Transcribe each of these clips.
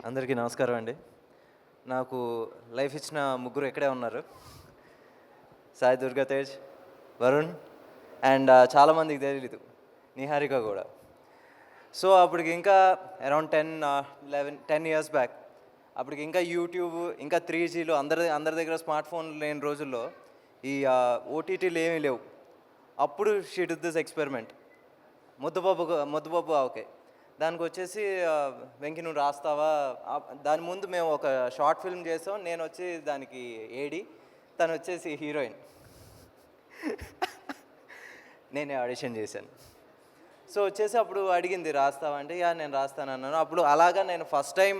అందరికీ నమస్కారం అండి. నాకు లైఫ్ ఇచ్చిన ముగ్గురు ఇక్కడే ఉన్నారు. సాయి దుర్గా తేజ్, వరుణ్ అండ్ చాలామందికి తెలియదు నిహారిక కూడా. సో అప్పటికి ఇంకా అరౌండ్ 10 ఇయర్స్ బ్యాక్, అప్పటికి ఇంకా యూట్యూబ్, ఇంకా 3Gలో అందరి దగ్గర స్మార్ట్ ఫోన్లు లేని రోజుల్లో ఈ ఓటీటీలు ఏమీ లేవు. అప్పుడు షీ డిడ్ దిస్ ఎక్స్పెరిమెంట్, ముద్దుపప్పు ఓకే. దానికి వచ్చేసి వెంకి నువ్వు రాస్తావా, దాని ముందు మేము ఒక షార్ట్ ఫిల్మ్ చేసాం. నేను వచ్చి దానికి ఏడి, తను వచ్చేసి హీరోయిన్. నేనే ఆడిషన్ చేశాను. సో వచ్చేసి అప్పుడు అడిగింది రాస్తావా అంటే యా నేను రాస్తాను అన్నాను. అప్పుడు అలాగా నేను ఫస్ట్ టైం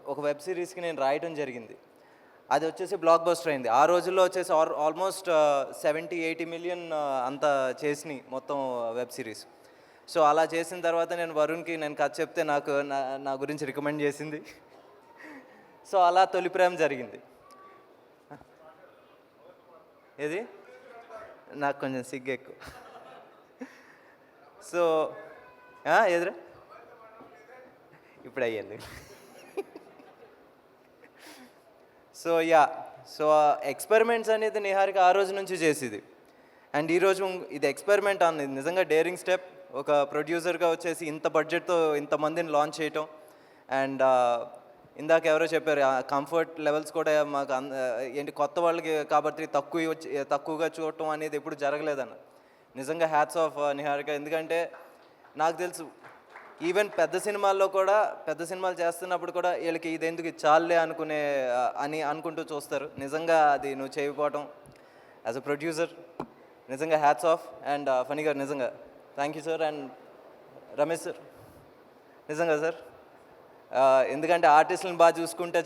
ఒక వెబ్ సిరీస్కి నేను రాయటం జరిగింది. అది వచ్చేసి బ్లాక్ బస్టర్ అయింది. ఆ రోజుల్లో వచ్చేసి ఆల్మోస్ట్ 70-80 మిలియన్ అంత చేసినాయి మొత్తం వెబ్ సిరీస్. సో అలా చేసిన తర్వాత నేను వరుణ్కి నేను కథ చెప్తే నా గురించి రికమెండ్ చేసింది. సో అలా తొలి ప్రేమ జరిగింది. ఏది నాకు కొంచెం సిగ్గు ఎక్కువ. సో ఎదురా ఇప్పుడు అయ్యింది. సో ఎక్స్పెరిమెంట్స్ అనేది నిహారిక ఆ రోజు నుంచి చేసేది. అండ్ ఈరోజు ఇది ఎక్స్పెరిమెంట్ అన్నది నిజంగా డేరింగ్ స్టెప్. ఒక ప్రొడ్యూసర్గా వచ్చేసి ఇంత బడ్జెట్తో ఇంతమందిని లాంచ్ చేయటం. అండ్ ఇందాక ఎవరో చెప్పారు కంఫర్ట్ లెవెల్స్ కూడా మాకు ఏంటి కొత్త వాళ్ళకి కాబట్టి తక్కువగా చూడటం అనేది ఎప్పుడు జరగలేదన్న. నిజంగా హ్యాట్స్ ఆఫ్ నిహారిక. ఎందుకంటే నాకు తెలుసు ఈవెన్ పెద్ద సినిమాలు చేస్తున్నప్పుడు కూడా వీళ్ళకి ఇది ఎందుకు చాలే అనుకుంటూ చూస్తారు. నిజంగా అది నువ్వు చేయకపోవటం యాజ్ అ ప్రొడ్యూసర్ నిజంగా హ్యాట్స్ ఆఫ్. అండ్ ఫనీ గారు నిజంగా thank you sir. And Ramesh sir నిజంగా సార్, ఎందుకంటే ఆర్టిస్టులను బాగా చూసుకుంటే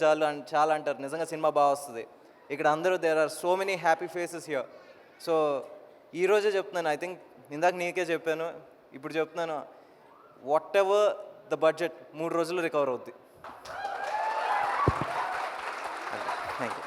చాలా అంటారు. నిజంగా సినిమా బాగా వస్తుంది. ఇక్కడ అందరూ there are so many happy faces here. So ఈరోజే చెప్తున్నాను, ఐ థింక్ ఇందాక నీకే చెప్పాను, ఇప్పుడు చెప్తున్నాను, వాట్ ఎవర్ ద బడ్జెట్ 3 రోజుల్లో రికవర్ అవుద్ది. Thank you.